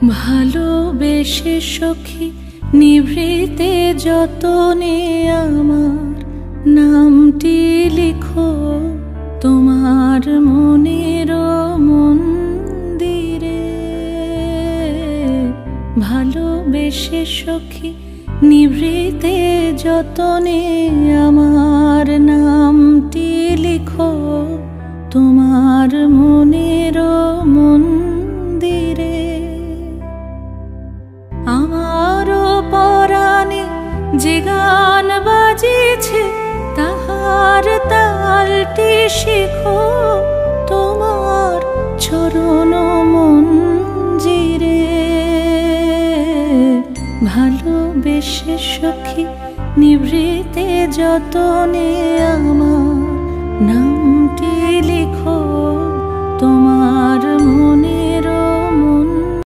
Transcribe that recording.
ভালোবেসে সখী নিভৃতে যতনে আমার নামটি লিখো তোমার মনের মন্দিরে। ভালোবেসে সখী নিভৃতে যতনে আমার নামটি লিখো তোমার মনের মন্দিরে। আমারও পরাণে যে গান বাজিছে তাহার তালটি শিখো তোমার চরণ মঞ্জিরে। ভালোবেসে সখী নিভৃতে যতনে আমার নামটি লিখো